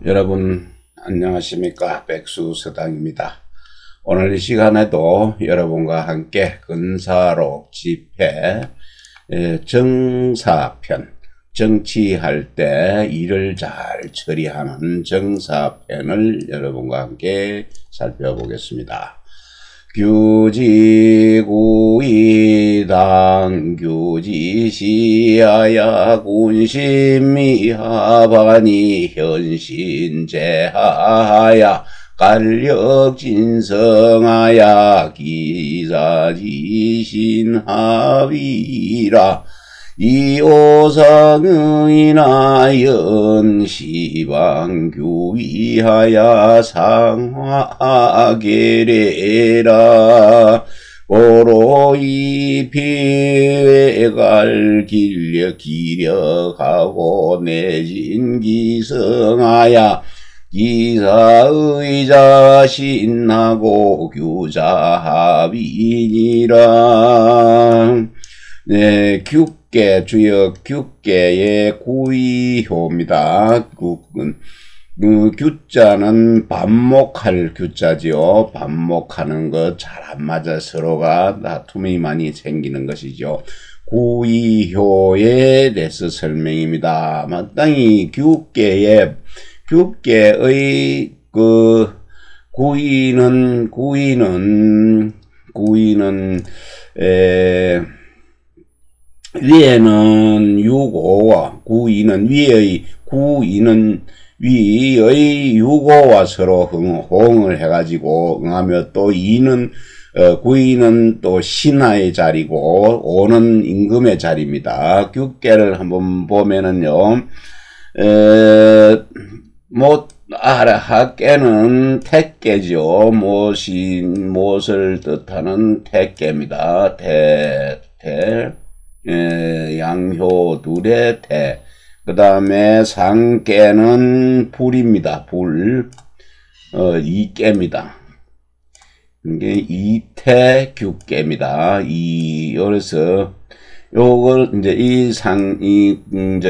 여러분 안녕하십니까? 백수서당입니다. 오늘 이 시간에도 여러분과 함께 근사록 집회 정사편, 정치할 때 일을 잘 처리하는 정사편을 여러분과 함께 살펴보겠습니다. 규지구이당 규지시야야 군심미하바니 현신제하야 간력진성하야 기사지신합이라 이오상의나 연시방규위하야 상화계래라 오로이 피해갈 기력하고 내진기성하야 기사의자 신나고 규자합이니라. 네, 규계, 규계의 구이효입니다. 규자는 반목할 규자지요. 반목하는 것 잘 안 맞아 서로가 다툼이 많이 생기는 것이죠. 구이효에 대해서 설명입니다. 마땅히 규계의 구이는 위에는 유고와 위의 유고와 서로 호응을 해가지고 응하며 또 구이는 또 신하의 자리고 오는 임금의 자리입니다. 규계를 한번 보면은요, 학계는 택계죠. 못을 뜻하는 택계입니다. 양효 둘의 태. 그 다음에 상계는 불입니다. 이계입니다. 이게 이태규계입니다. 그래서 요걸 이제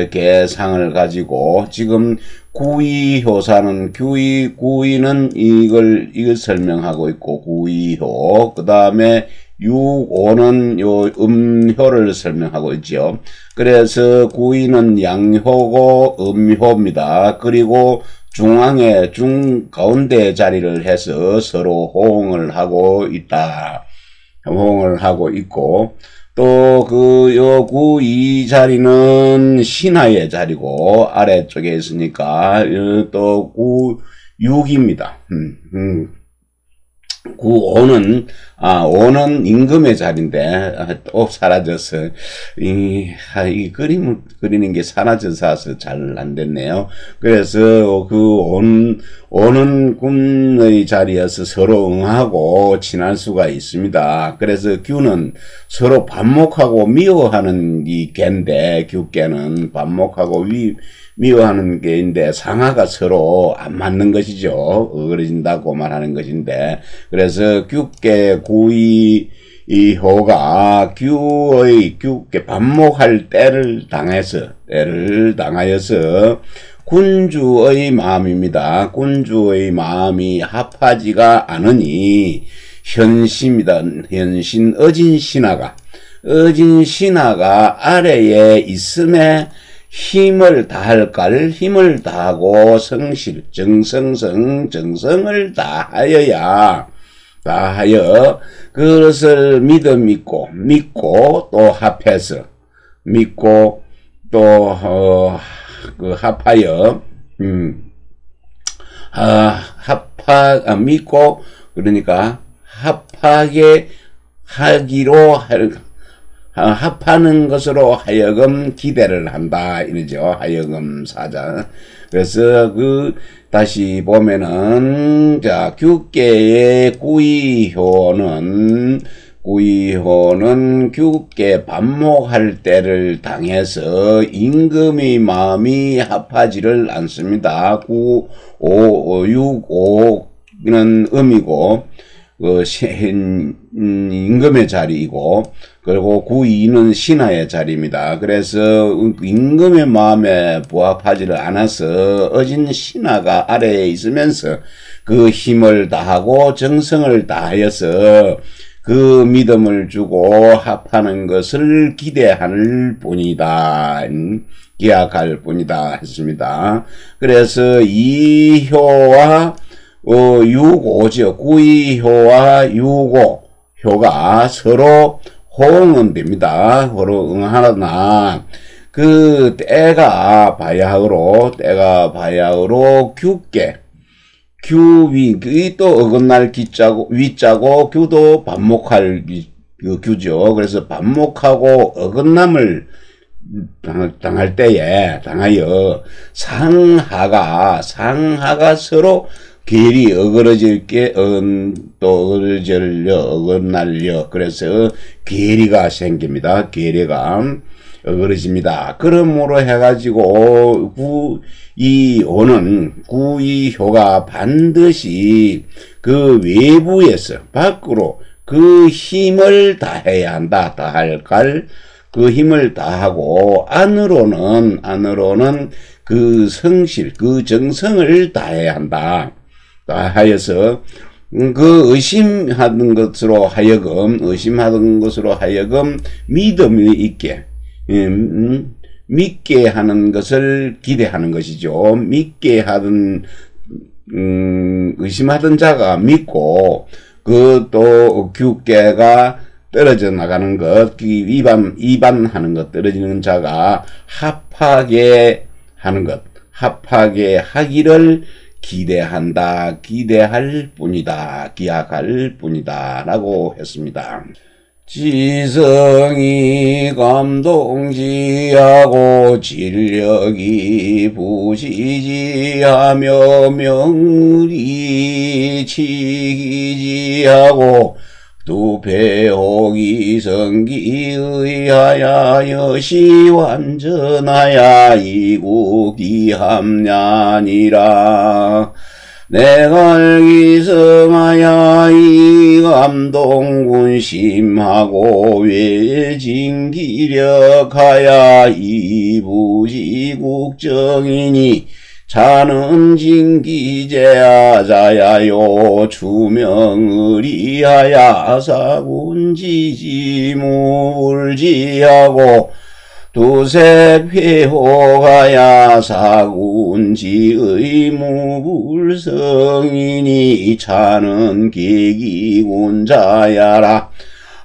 계상을 가지고 지금 구이효사는 구이는 이걸 설명하고 있고 구이효. 그 다음에 유오는 요 음효를 설명하고 있죠. 그래서 구이는 양효고 음효입니다. 그리고 중앙에 가운데 자리를 해서 서로 호응을 하고 있다. 호응을 하고 있고 또 요 구이 자리는 신하의 자리고 아래쪽에 있으니까 또 구육입니다. 오는 임금의 자리인데 또 사라졌어. 이 그림을 그리는 게 사라져서 잘 안 됐네요. 그래서 오는 군의 자리에서 서로 응하고 친할 수가 있습니다. 그래서 규는 서로 반목하고 미워하는 이 개인데 규계는 반목하고 미워하는 게인데 상하가 서로 안 맞는 것이죠. 어그러진다고 말하는 것인데 그래서 규계 구이효가 규계 반목할 때를 당하여서 군주의 마음입니다. 군주의 마음이 합하지가 않으니 현시입니다. 현신 어진 신하가 아래에 있음에 힘을 다할까를 힘을 다하고 정성을 다하여 그것을 믿고 또 합해서 믿고 또 합하여 믿고 그러니까 합하게 하기로 합하는 것으로 하여금 기대를 한다 이러죠. 하여금 사자. 그래서 다시 보면은 자 규계의 구이효는 규계 반목할 때를 당해서 임금의 마음이 합하지를 않습니다. 6, 5는 음이고 임금의 자리이고, 그리고 구이는 신하의 자리입니다. 그래서 임금의 마음에 부합하지를 않아서 어진 신하가 아래에 있으면서 그 힘을 다하고 정성을 다하여서 그 믿음을 주고 합하는 것을 기대할 뿐이다. 기약할 뿐이다 했습니다. 그래서 이효와 유고죠. 구이효와 유고효가 서로 호응은 됩니다. 서로 응하나 그 때가 바야흐로 규위 또 어긋날 기자고 위자고 규도 반목할 그 규죠. 그래서 반목하고 어긋남을 당하여 상하가 서로 계리 어긋날려 그래서 계리가 생깁니다. 계리가 어그러집니다. 그러므로 해가지고 구이효가 반드시 그 외부에서 밖으로 그 힘을 다해야 한다. 그 힘을 다하고 안으로는 그 성실, 그 정성을 다해야 한다. 다하여서 그 의심하던 것으로 하여금 믿음이 있게 믿게 하는 것을 기대하는 것이죠. 믿게 하던 의심하던 자가 믿고 그 또 규계가 떨어져 나가는 것, 이반하는 것, 떨어지는 자가 합하게 하는 것, 합하게 하기를 기대할 뿐이다, 기약할 뿐이다 라고 했습니다. 지성이 감동지하고 진력이 부시지하며 명리 치기지하고 두배옥이 성기의하야 여시 완전하야 이국이 함냐니라. 내가 기성하야 이 감동군심하고 외진기력하야 이부지국정이니 자는 진기제하자야요 주명의리하야 사군지지물지하고 두색회호가야 사군지의 무불성이니 차는 계기군자야라.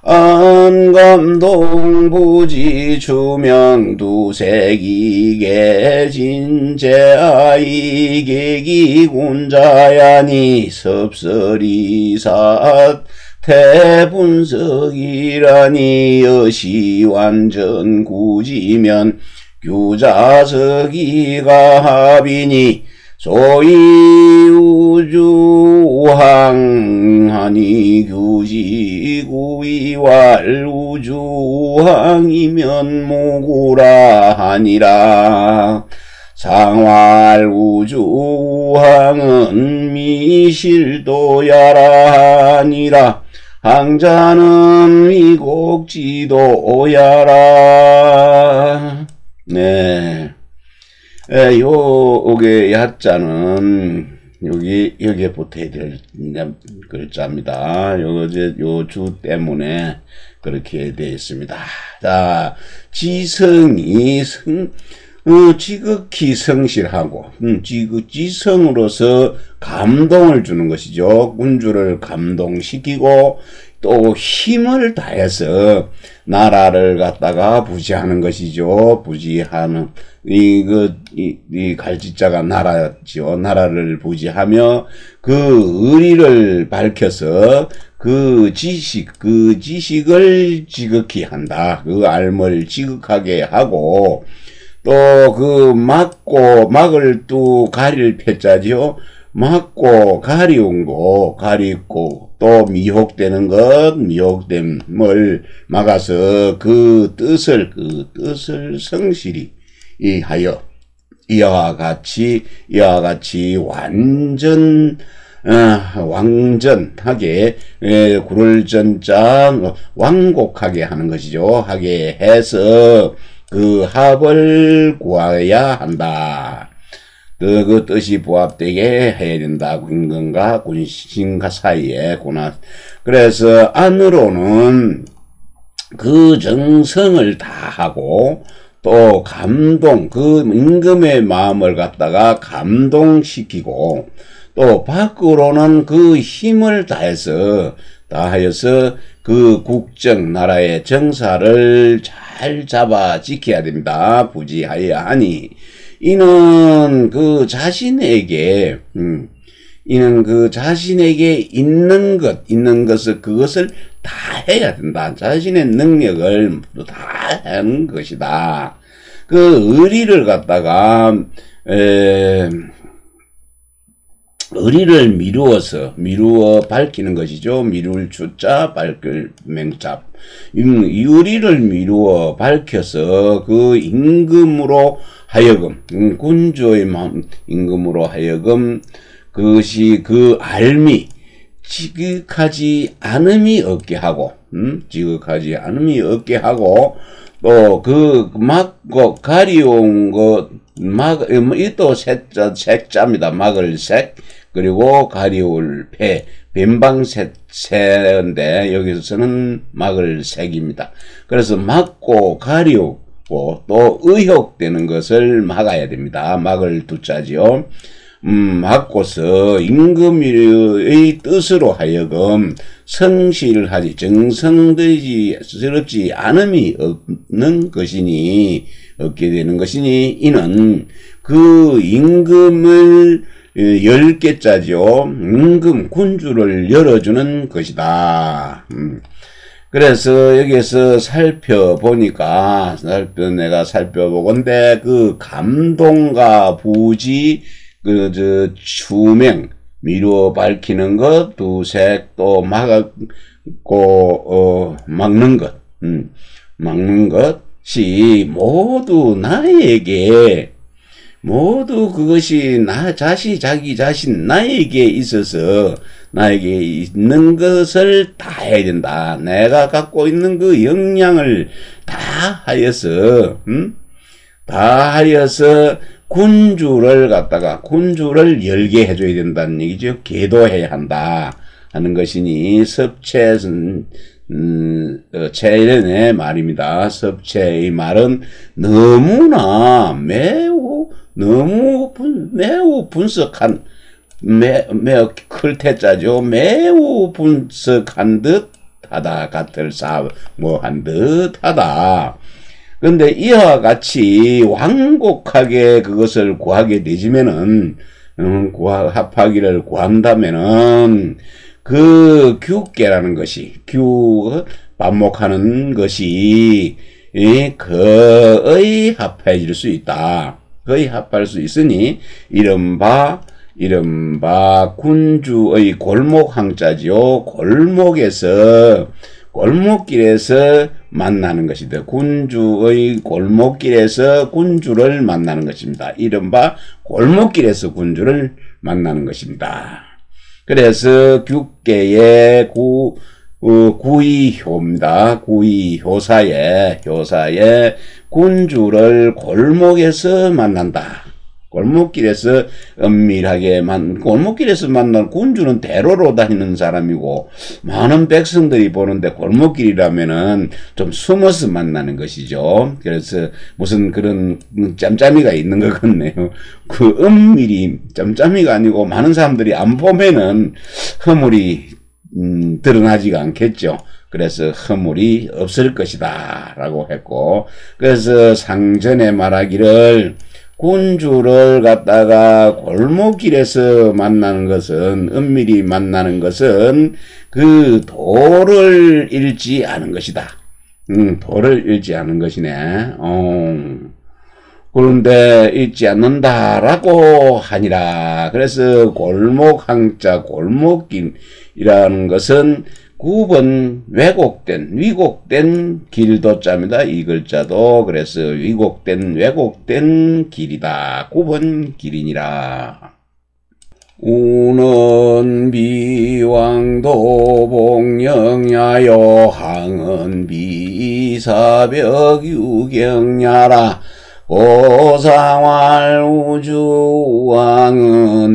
안감동부지 주명두색이계 진제아이 계기군자야니 섭설이삿 태분석이라니 여시완전 구지면 규자석이가 합이니 소위 우주항하니 규지구이왈 우주항이면 무구라 하니라. 상활 우주항은 미실도야라 하니라. 항자는 미곡지도야라. 네. 요게 야자는 여기에 붙어야 될 글자입니다. 요 주 때문에 그렇게 되어 있습니다. 자, 지성이 지극히 성실하고, 지성으로서 감동을 주는 것이죠. 군주를 감동시키고, 또 힘을 다해서 나라를 갖다가 부지하는 것이죠. 부지하는, 이 갈지자가 나라죠. 나라를 부지하며 그 의리를 밝혀서 그 지식을 지극히 한다. 그 알을 지극하게 하고, 또 그 막을 또 가릴 패자죠. 막고 가리운 거 가리고 또 미혹되는 것 미혹됨을 막아서 그 뜻을 성실히 하여 이와 같이 완전 왕전하게 구를 전자 완곡하게 하는 것이죠. 하게 해서 그 합을 구해야 한다. 그 뜻이 부합되게 해야 된다. 군근과 군신과 사이에 그래서 안으로는 그 정성을 다하고 또 감동, 그 임금의 마음을 갖다가 감동시키고 또 밖으로는 그 힘을 다하여서 그 국정 나라의 정사를 잘 잡아 지켜야 됩니다. 부지하여야 하니 이는 그 자신에게 있는 것을 그것을 다 해야 된다. 자신의 능력을 다 하는 것이다. 그 의리를 갖다가 의리를 미루어 밝히는 것이죠. 미룰 주자, 밝힐 맹자. 이 의리를 미루어 밝혀서 그 임금으로 하여금, 군주의 임금으로 하여금 그것이 그 알미, 지극하지 않음이 없게 하고, 지극하지 않음이 없게 하고, 또 그 막고 가리운 이또 색자입니다. 막을 색, 그리고 가리울 폐, 변방색인데 여기서는 막을 색입니다. 그래서 막고 가리우고 또 의혹되는 것을 막아야 됩니다. 막을 두자지요. 막고서 임금의 뜻으로 하여금 성실하지 정성되지 않음이 없게 되는 것이니 이는 그 임금을 10개짜죠. 임금 군주를 열어주는 것이다. 그래서 여기에서 내가 살펴보건대 그 감동과 부지 추명, 미루어 밝히는 것, 두색, 또 막는 것이 모두 그것이 자기 자신, 나에게 있어서, 나에게 있는 것을 다 해야 된다. 내가 갖고 있는 그 역량을 다 하여서 군주를 열게 해줘야 된다는 얘기죠. 계도해야 한다 하는 것이니 채련의 말입니다. 섭채의 말은 너무나 매우 분석한 매우 클테자죠. 매우 분석한 듯하다. 한 듯하다. 근데 이와 같이 완곡하게 그것을 구하게 되지면은, 합하기를 구한다면은, 그 규계라는 것이, 반목하는 것이, 거의 합해질 수 있다. 거의 합할 수 있으니, 이른바 군주의 골목항자지요. 골목길에서 만나는 것이다. 군주의 골목길에서 군주를 만나는 것입니다. 이른바 골목길에서 군주를 만나는 것입니다. 그래서 규계의 구의효입니다. 구의효사에 군주를 골목에서 만난다. 골목길에서 골목길에서 만난 군주는 대로로 다니는 사람이고, 많은 백성들이 보는데 골목길이라면은 좀 숨어서 만나는 것이죠. 그래서 무슨 그런 짬짬이가 있는 것 같네요. 그 은밀히 짬짬이가 아니고 많은 사람들이 안 보면은 허물이 드러나지가 않겠죠. 그래서 허물이 없을 것이다 라고 했고, 그래서 상전에 말하기를 군주를 갖다가 골목길에서 만나는 것은, 은밀히 만나는 것은 그 도를 잃지 않은 것이다. 도를 잃지 않은 것이네. 그런데 잃지 않는다라고 하니라. 그래서 골목항자, 골목길이라는 것은 9번 위곡된 길도자입니다. 이 글자도. 그래서 왜곡된 길이다. 9번 길이니라. 우는 비왕도 복령야여 항은 비사벽 유경야라 고상활 우주왕은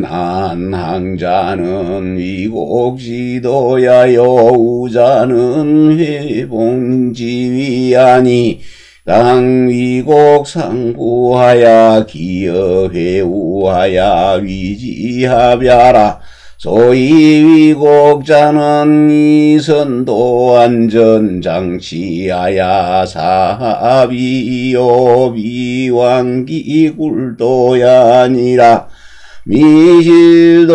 한항자는 위곡지도야여 우자는 회봉지위하니 당위곡 상구하야 기여회우하야 위지합야라 소위 위곡자는 이선도 안전장치하야 사비요 비왕기굴도야니라 미실도야라니라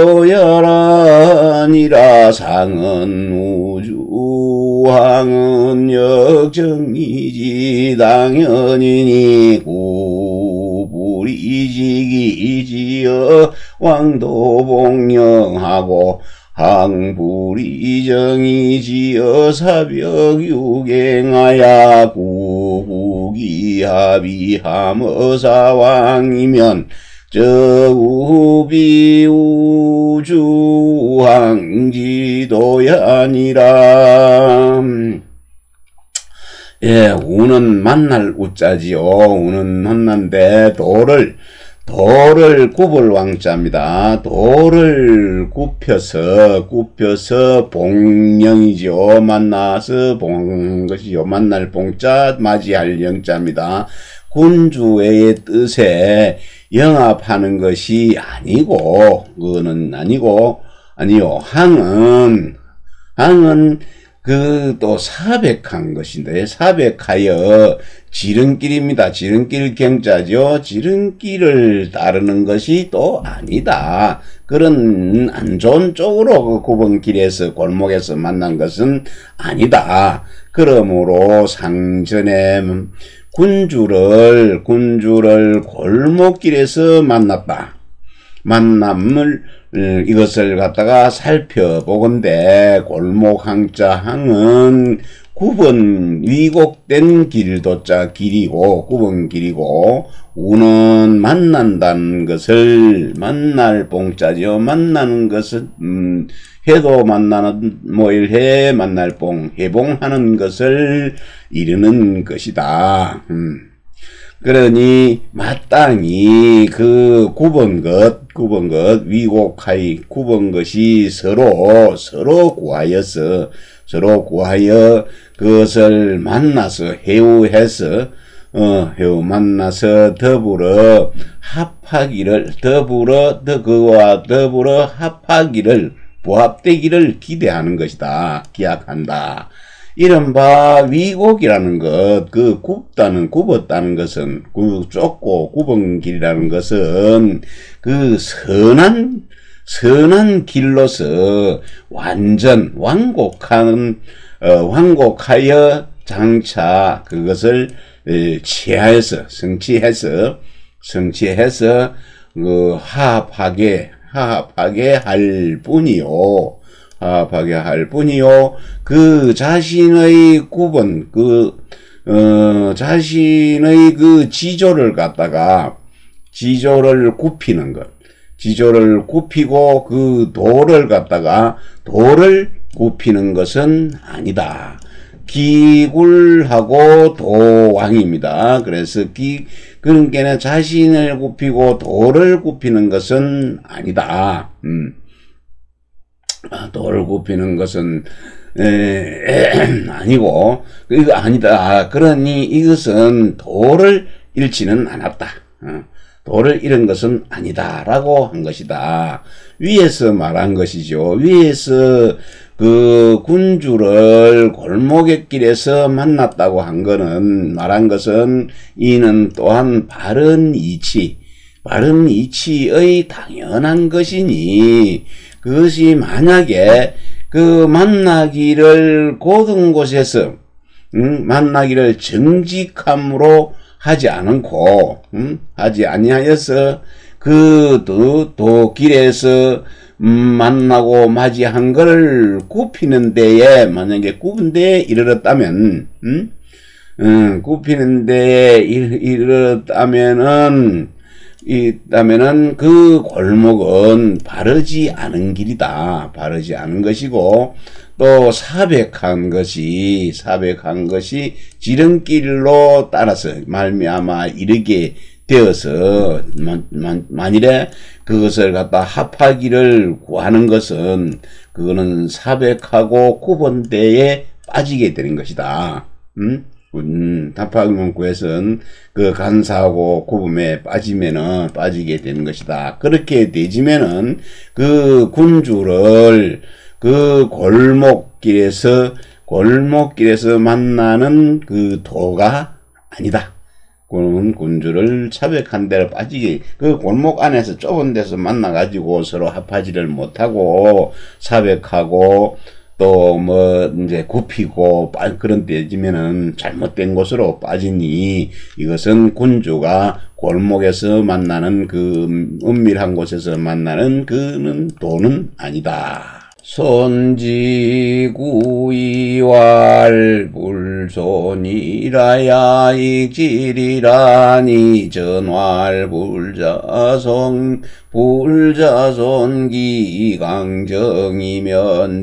상은 우주왕은 역정이지 당연이니 구불이지기지여 왕도복령하고 항불이정이지여 사벽유갱하야 구부기합의함어사왕이면 저우비 우주왕지도야니라. 예, 우는 만날 우자지요. 우는 만난데 도를 굽을 왕자입니다. 도를 굽혀서 봉령이죠. 만나서 봉한 것이요. 만날 봉자 맞이할 영자입니다. 군주의 뜻에 영합하는 것이 아니고, 그거는 아니고, 아니요. 항은 또 사백한 것인데, 사백하여 지름길입니다. 지름길 경자죠. 지름길을 따르는 것이 또 아니다. 그런 안 좋은 쪽으로 그 구번길에서 골목에서 만난 것은 아니다. 그러므로 상전에 군주를 골목길에서 만났다. 만남을 이것을 갖다가 살펴보건대 골목항자 항은 위곡된 길도자 길이고 구번길이고 우는 만난다는 것을 만날 봉자죠. 만나는 것은 해도 만나는 모일해 만날 봉 해봉하는 것을 이르는 것이다. 그러니 마땅히 그 굽은 것 위곡하이 굽은 것이 서로 구하여 그것을 만나서 해우해서 만나서 더불어 합하기를 그와 더불어 합하기를 부합되기를 기대하는 것이다. 기약한다. 이른바 위곡이라는 것, 굽었다는 것은, 좁고 굽은 길이라는 것은, 선한 길로서 완곡하여 장차 그것을 성취해서, 화합하게 할 뿐이요. 그 자신의 자신의 그 지조를 굽히는 것. 지조를 굽히고 그 도를 굽히는 것은 아니다. 기굴하고 도왕입니다. 그래서 그러니까 자신을 굽히고 도를 굽히는 것은 아니다. 도를 굽히는 것은 아니고 이거 아니다. 그러니 이것은 도를 잃지는 않았다. 도를 잃은 것은 아니다라고 한 것이다. 위에서 말한 것이죠. 위에서 그 군주를 골목의 길에서 만났다고 말한 것은 이는 또한 바른 이치의 당연한 것이니 그것이 만약에 그 만나기를 고든 곳에서 만나기를 정직함으로 하지 아니하여서 그 또 길에서 만나고 맞이한 것을 굽히는 데에 만약에 굽은 데에 이르렀다면 굽히는 데에 이르렀다면은 있다면은 그 골목은 바르지 않은 길이다. 바르지 않은 것이고 또 사백한 것이 지름길로 따라서 말미암아 이르게 되어서 만일에 그것을 갖다 합하기를 구하는 것은 그거는 사백하고 구분대에 빠지게 되는 것이다. 답하문구에서는 그 간사하고 구분에 빠지게 되는 것이다. 그렇게 되지면은 그 군주를 그 골목길에서 만나는 그 도가 아니다. 그러면 군주를 차백한 데로 빠지게, 그 골목 안에서 좁은 데서 만나가지고 서로 합하지를 못하고 사백하고 또 뭐 이제 굽히고 그런 데지면은 잘못된 곳으로 빠지니 이것은 군주가 골목에서 만나는 그 은밀한 곳에서 만나는 그는 도는 아니다. 손지구이왈불손이라야 익질이라니 불자손기강정이면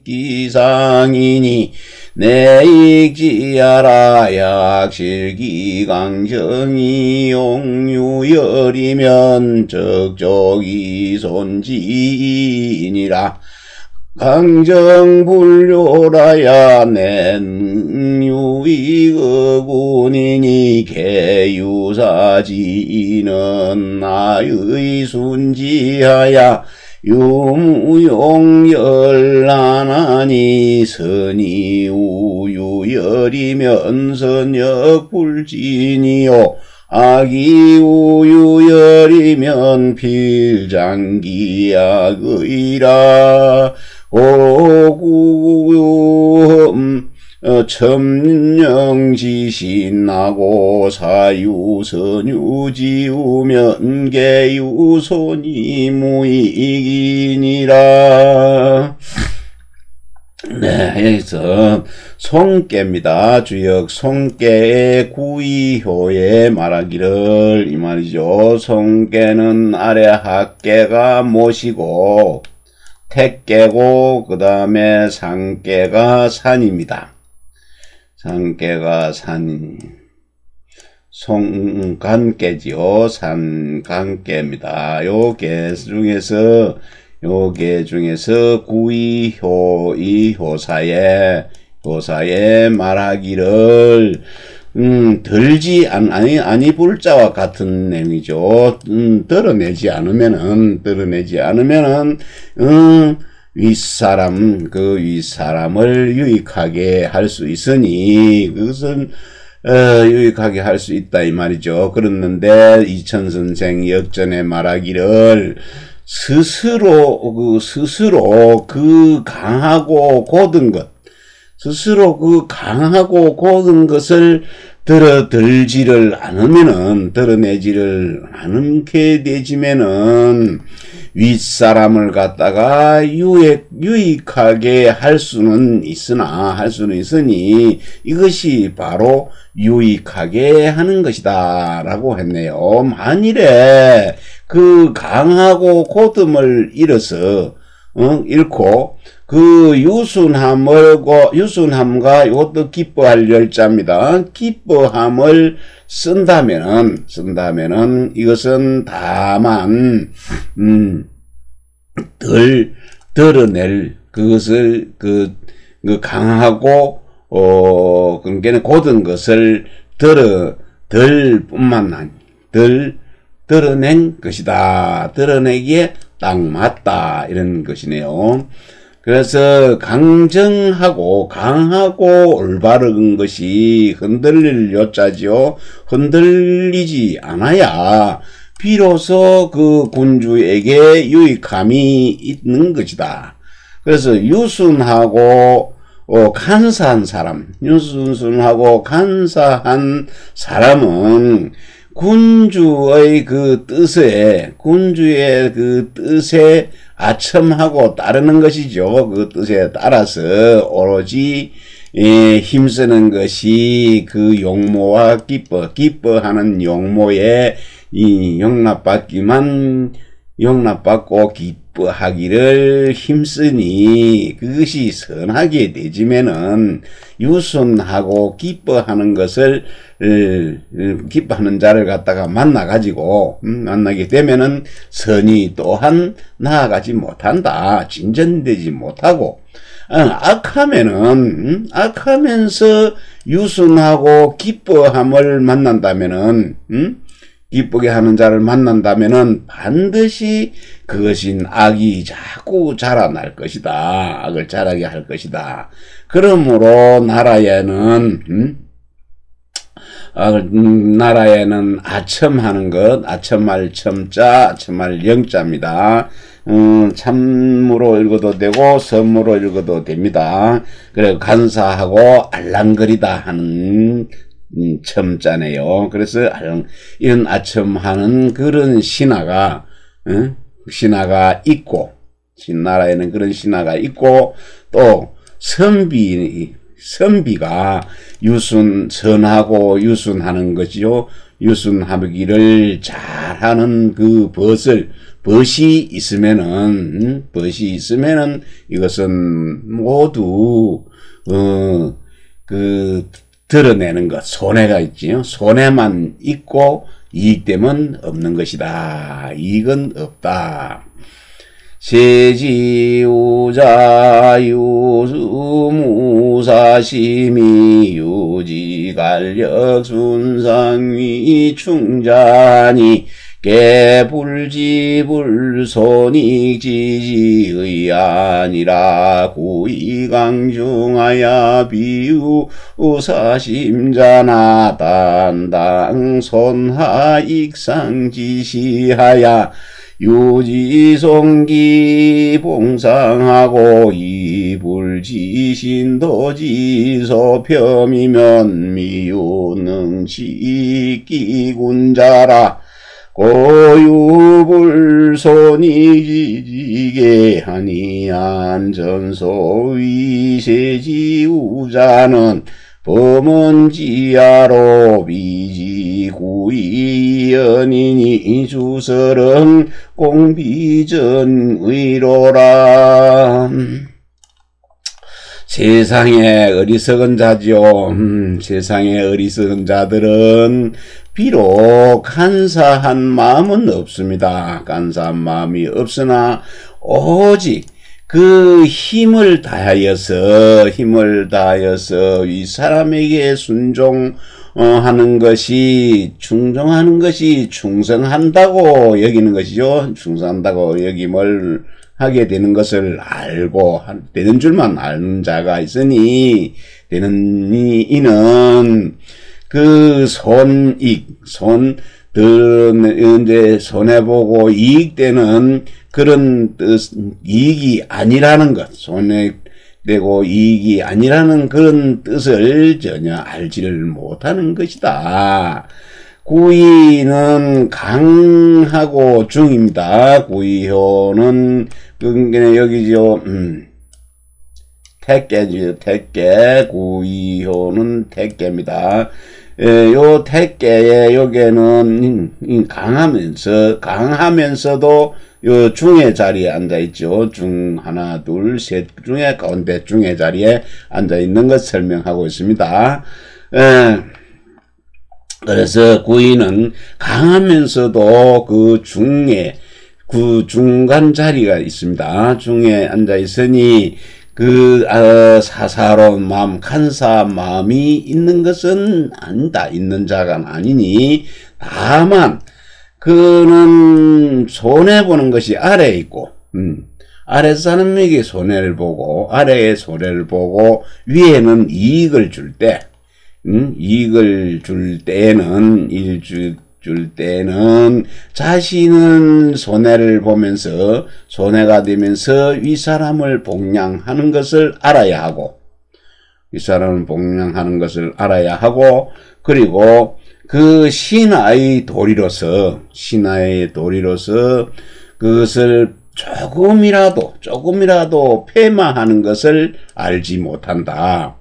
정능익기상이니 내익지하라 약실기강정이 용유열이면 적적이 손지이니라. 강정불료라야 낸유이거군이니 개유사지는 나의 순지하야 유무용열나나니 선이우유열이면 선역불진이요 악이우유열이면 필장기약의라. 첨령지신나고 사유선유지우면 개유손이무이기니라. 네, 여기서 송깨입니다. 주역 송깨의 구이효에 말하기를 이 말이죠. 송깨는 아래 학깨가 모시고 택깨고 그 다음에 상깨가 산입니다. 상깨가 산, 송간깨지요. 산간깨입니다. 요 개 중에서 구이효, 이 효사에 말하기를 들지 아니 불자와 같은 내용이죠. 드러내지 않으면은 윗사람을 유익하게 할 수 있으니 그것은 유익하게 할 수 있다 이 말이죠. 그랬는데 이천선생 역전에 말하기를 스스로 그 강하고 곧은 것, 스스로 그 강하고 곧은 것을 드러내지를 않게 되지면은 윗사람을 갖다가 유익하게 할 수는 있으니 이것이 바로 유익하게 하는 것이다 라고 했네요. 만일에 그 강하고 곧음을 잃고 그 유순함과 이것도 기뻐할 열자입니다. 기뻐함을 쓴다면은 이것은 다만 드러낼 그것을 그 강하고 그러니까 곧은 것을 드러낸 것이다. 드러내기에 딱 맞다 이런 것이네요. 그래서 강하고 올바른 것이 흔들릴 요자지요. 흔들리지 않아야 비로소 그 군주에게 유익함이 있는 것이다. 그래서 유순하고 간사한 사람, 유순하고 간사한 사람은 군주의 그 뜻에 아첨하고 따르는 것이죠. 그 뜻에 따라서 오로지 힘쓰는 것이 그 용모와 기뻐하는 용모에 이 용납받고 기뻐하기를 힘쓰니 그것이 선하게 되지면은 유순하고 기뻐하는 것을 기뻐하는 자를 갖다가 만나가지고 만나게 되면은 선이 또한 나아가지 못한다. 진전되지 못하고 악하면서 유순하고 기뻐함을 만난다면은 기쁘게 하는 자를 만난다면은 반드시 그것인 악이 자꾸 자라날 것이다. 악을 자라게 할 것이다. 그러므로 나라에는 아첨하는 것, 아첨할 첨자, 아첨할 영자입니다. 참으로 읽어도 되고 선무로 읽어도 됩니다. 그리고 간사하고 알랑거리다 하는 첨자네요. 그래서 이런 아첨하는 그런 신화가 있고, 나라에는 그런 신화가 있고, 또 선비가 선하고 유순하는 것이요. 유순하기를 잘하는 그 벗이 있으면은 이것은 모두 드러내는 것, 손해가 있지요. 손해만 있고 이익됨은 없는 것이다. 이익은 없다. 세지우자 유수무사심이 유지간력순상위 충자니 개불지불손익지지의 아니라 구이강중하야 비유사심자나 단당 손하익상지시하야 유지송기 봉상하고 이불지신도지소 폄이면 미유능지기군자라 고유불손이지게 하니 안전소위세지우자는 범언지하로 비지구이연인이 주설은 공비전의로라. 세상에 어리석은 자죠. 세상에 어리석은 자들은 비록 간사한 마음은 없습니다. 간사한 마음이 없으나 오직 그 힘을 다하여서 이 사람에게 순종하는 것이 충성하는 것이 충성한다고 여기는 것이죠. 충성한다고 여김을 하게 되는 것을 알고 되는 줄만 아는 자가 있으니 이는 그 이제 손해보고 이익되는 그런 이익이 아니라는 것, 손해되고 이익이 아니라는 그런 뜻을 전혀 알지를 못하는 것이다. 구이는 강하고 중입니다. 구이효는 여기죠. 택계, 구이효는 택계입니다. 요 택계에 여기에는 강하면서도 요 중의 자리에 앉아 있죠. 하나, 둘, 셋 중에 가운데 중의 자리에 앉아 있는 것 설명하고 있습니다. 그래서 구이는 강하면서도 그 중간 자리가 있습니다. 중에 앉아 있으니 사사로운 마음, 간사한 마음이 있는 것은 아니다. 있는 자가 아니니, 다만, 그는 손해보는 것이 아래에 있고, 아래 사람에게 손해를 보고, 아래에 손해를 보고, 위에는 이익을 줄 때, 이익을 줄 때는 자신은 손해를 보면서 손해가 되면서 위 사람을 복량하는 것을 알아야 하고 그리고 그 신하의 도리로서 그것을 조금이라도 폐마하는 것을 알지 못한다.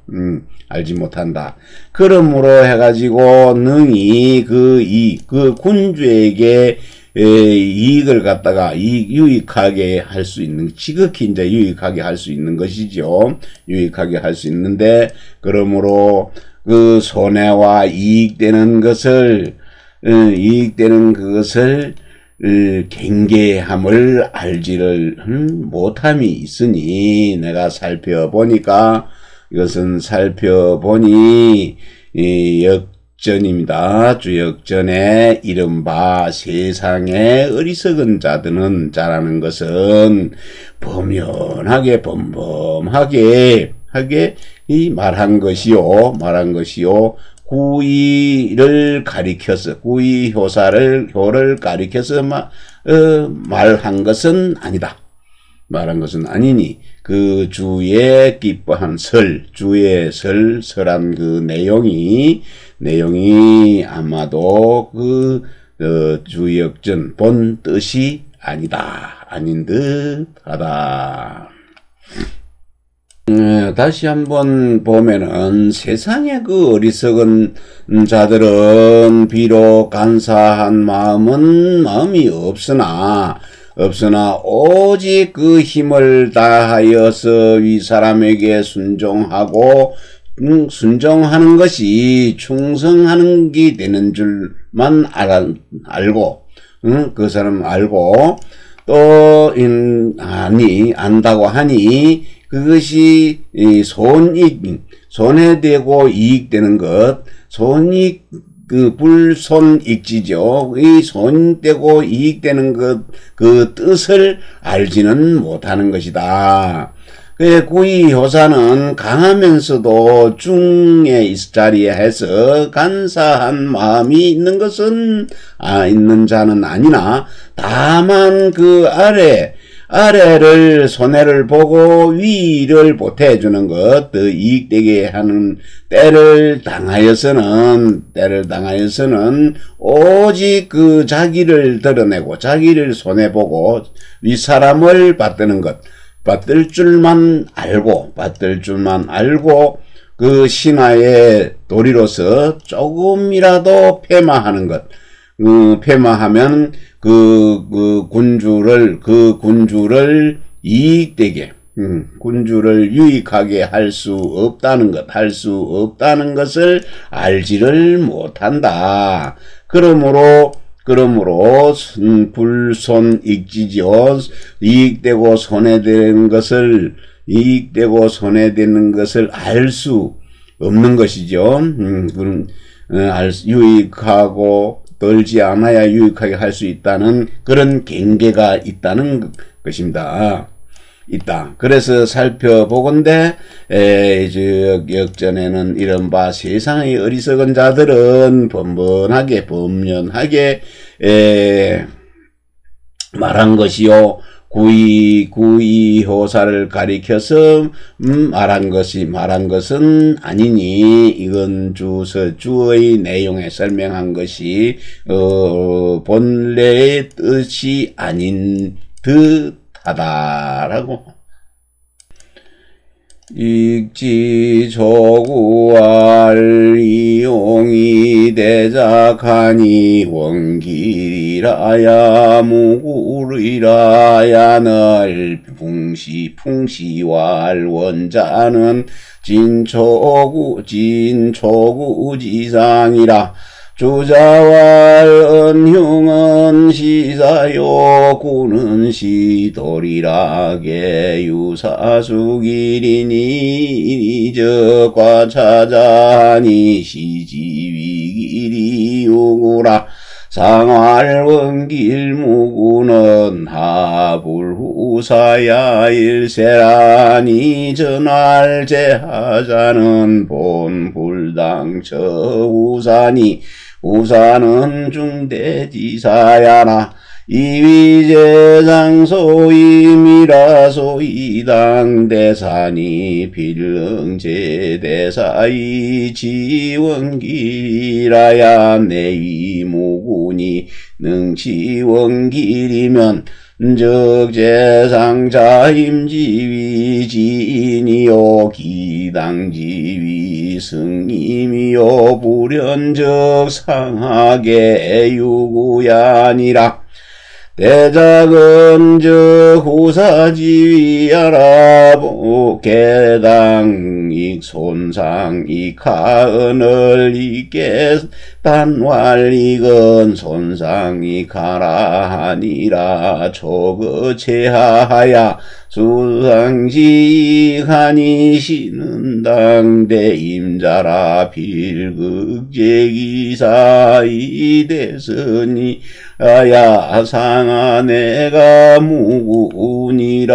알지 못한다. 그러므로 해가지고 능히 그 군주에게 이익을 갖다가 유익하게 할 수 있는, 지극히 이제 유익하게 할 수 있는 것이죠. 유익하게 할 수 있는데, 그러므로 그 손해와 이익되는 그것을 경계함을 알지를 못함이 있으니, 내가 살펴보니 역전입니다. 주역전에 이른바 세상의 어리석은 자라는 것은 범연하게 범범하게 말한 것이요. 구의를 가리켜서, 구의효를 가리켜서 말한 것은 아니다. 말한 것은 아니니, 그 주의 기뻐한 주의 설한 그 내용이 아마도 주역전 본 뜻이 아닌 듯 하다. 다시 한번 보면은 세상의 그 어리석은 자들은 비록 간사한 마음이 없으나 오직 그 힘을 다하여서 위 사람에게 순종하는 것이 충성하는 게 되는 줄만 알고, 그 사람 알고 또 안다고 하니, 그것이 손해되고 이익되는 것, 불손익지죠. 이 손되고 이익되는 그 뜻을 알지는 못하는 것이다. 구의효사는 강하면서도 중의 자리에 해서 간사한 마음이 있는 자는 아니나, 다만 그 아래를 손해를 보고 위를 보태주는 것, 더 이익되게 하는 때를 당하여서는 오직 그 자기를 드러내고 자기를 손해보고 윗사람을 받드는 것, 받들 줄만 알고 그 신하의 도리로서 조금이라도 폐마하는 것, 폐마하면 그 군주를 이익되게, 군주를 유익하게 할 수 없다는 것을 알지를 못한다. 그러므로 불손익지죠. 이익되고 손해되는 것을 알 수 없는 것이죠. 유익하고 떨지 않아야 유익하게 할 수 있다는 그런 경계가 있다는 것입니다. 그래서 살펴보건대 역전에는 이른바 세상의 어리석은 자들은 범연하게 말한 것이요, 구의효사를 가리켜서 말한 것은 아니니, 이건 주의 내용에 설명한 것이 본래의 뜻이 아닌 듯하다라고. 익지조구알 이용이 대작하니 원길이라야 무구르이라야 널 풍시왈 원자는 진초구지상이라 주자왈 은흉은 시사요 구는 시돌이라게 유사수길이니 적과 찾아니 시지위길이 유구라 상활원길무구는 하불후사야 일세라니 전할 제하자는 본불당처 우사는 중대지사야나 이위제장소임이라 소이당대사니 빌릉제대사이 지원길이라야 내위무군이 능지원길이면 적재상자임지위 지인이요 기당지위 승임이요 불연적 상하게 유구야니라. 대작은적 후사지위하라 개당익 손상익 하은을 이게 단활익은 손상익 하라하니라. 초거체하야 수상지익하니 신은당 대임자라. 빌극제기사이 대선이 아야 상하내가 무구니라.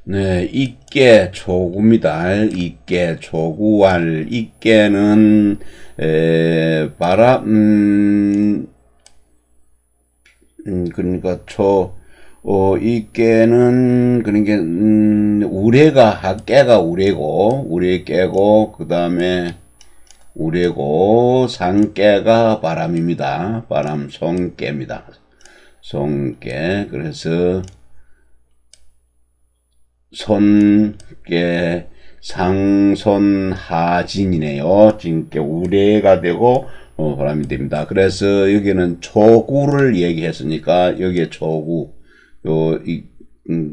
네, 이께 초구입니다. 이께 초구할. 이께는 바람 그러니까 이께는 그러니까 우레가 깨가 우레고 우레 깨고 그 다음에 우레고 상깨가 바람입니다. 바람 송깨입니다. 송깨. 그래서 손깨 상손하진이네요. 진깨 우레가 되고 바람이 됩니다. 그래서 여기는 초구를 얘기했으니까 여기에 초구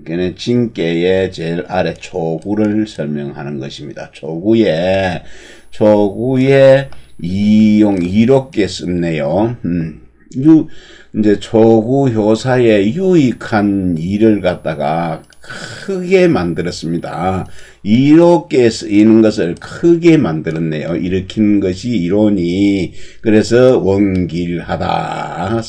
걔는 진깨의 제일 아래 초구를 설명하는 것입니다. 초구에 이롭게 썼네요. 이제 초구 효사의 유익한 일을 갖다가 크게 만들었습니다. 이롭게 쓰이는 것을 크게 만들었네요. 일으킨 것이 이론이. 그래서 원길하다.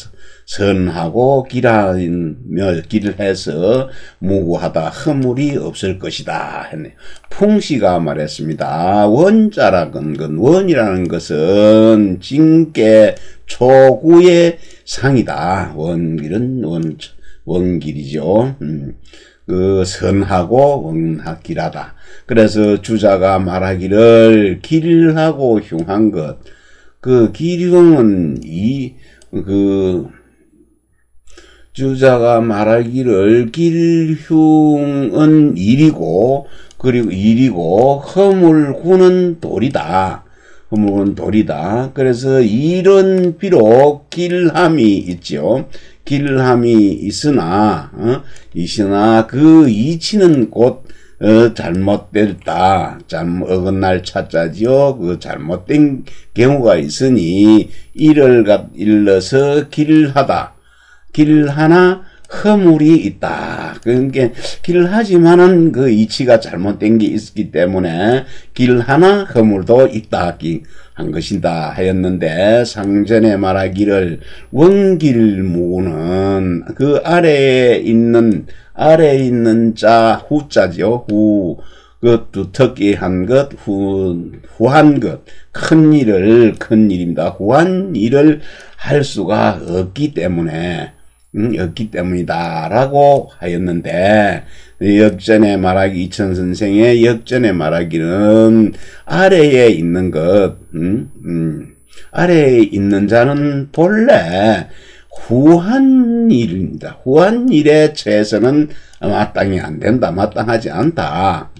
선하고 길하며 길을 해서 무구하다. 허물이 없을 것이다 했네요. 풍시가 말했습니다. 원자라는 건 원이라는 것은 진깨 초구의 상이다. 원길은 원길이죠. 그 선하고 원길하다. 그래서 주자가 말하기를 길하고 흉한 것. 그 길흉은 주자가 말하기를 길흉은 일이고 그리고 허물구는 돌이다. 허물구는 돌이다. 그래서 일은 비록 길함이 있죠. 길함이 있으나 그 이치는 곧 잘못됐다. 어긋날 차자지요. 그 잘못된 경우가 있으니 이를 일러서 길하다. 길하나 허물이 있다. 그러니까 길하지만은 그 이치가 잘못된 게 있기 때문에 길하나 허물도 있다 한 것이다 하였는데, 상전에 말하기를 원길무는 그 아래에 있는 자 후자죠. 그 두텁게한 것, 후한 것, 큰 일입니다. 후한 일을 할 수가 없기 때문이다라고 하였는데, 역전에 말하기, 이천 선생의 역전에 말하기는 아래에 있는 것, 아래에 있는 자는 본래 후한 일입니다. 후한 일에 처해서는 마땅히 안 된다, 마땅하지 않다.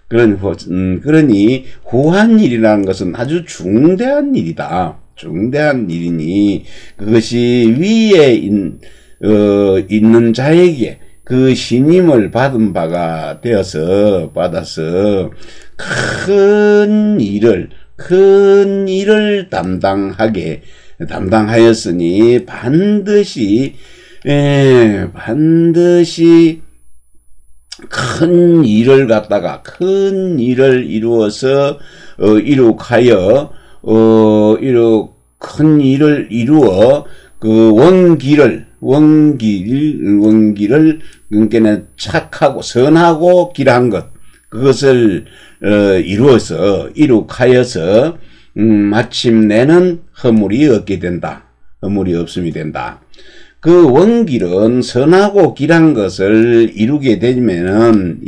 그러니 후한 일이라는 것은 아주 중대한 일이다. 중대한 일이니 그것이 위에 있는 자에게 그 신임을 받은 바가 받아서 큰 일을 담당하였으니 반드시 큰 일을 갖다가 큰 일을 이루어서 큰 일을 이루어 그 원길을 그러니까 착하고 선하고 길한 것, 그것을 이룩하여서 마침내는 허물이 없게 된다. 허물이 없음이 된다. 그 원길은 선하고 길한 것을 이루면은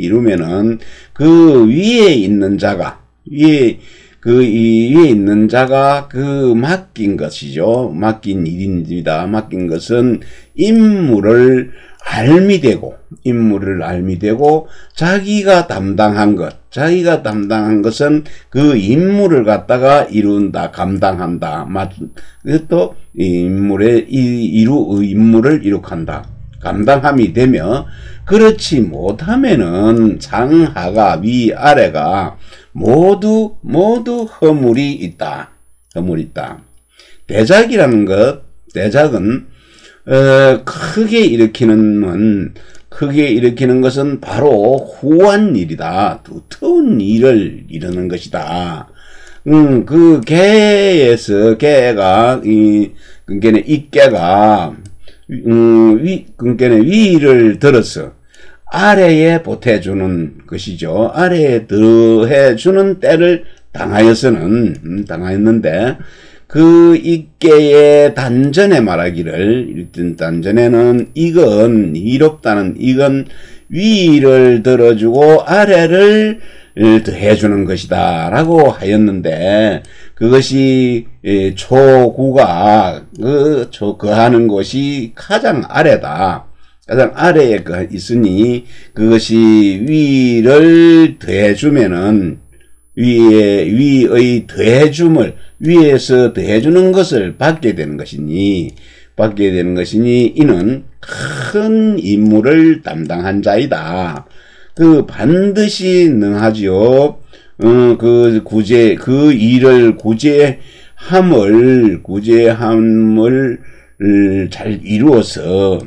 그 위에 있는 자가 그 이 위에 있는 자가 그 맡긴 것이죠. 맡긴 일입니다. 맡긴 것은 임무를 알미 되고 자기가 담당한 것은 그 임무를 갖다가 이룬다, 감당한다. 또 임무를 이룩한다. 감당함이 되며, 그렇지 못하면은 상하가 위아래가 모두 허물이 있다. 대작이라는 대작은 크게 일으키는 것은 바로 후한 일이다. 두터운 일을 이루는 것이다. 그 개가 이 깨가 위를 들어서 아래에 보태주는 것이죠. 아래에 더해주는 때를 당하였는데, 그 이깨의 단전에 말하기를, 단전에는 이롭다는 위를 들어주고 아래를 더해주는 것이다 라고 하였는데, 그것이 초구가 거하는 곳이 가장 아래다. 가장 아래에 있으니 그것이 위를 더해주면은 위의 위에서 더해주는 것을 받게 되는 것이니 이는 큰 임무를 담당한 자이다. 반드시 능하지요. 그 일을 구제함을 잘 이루어서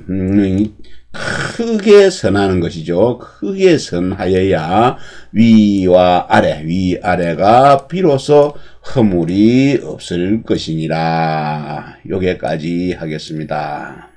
크게 선하는 것이죠. 크게 선하여야 위아래가 비로소 허물이 없을 것이니라. 여기까지 하겠습니다.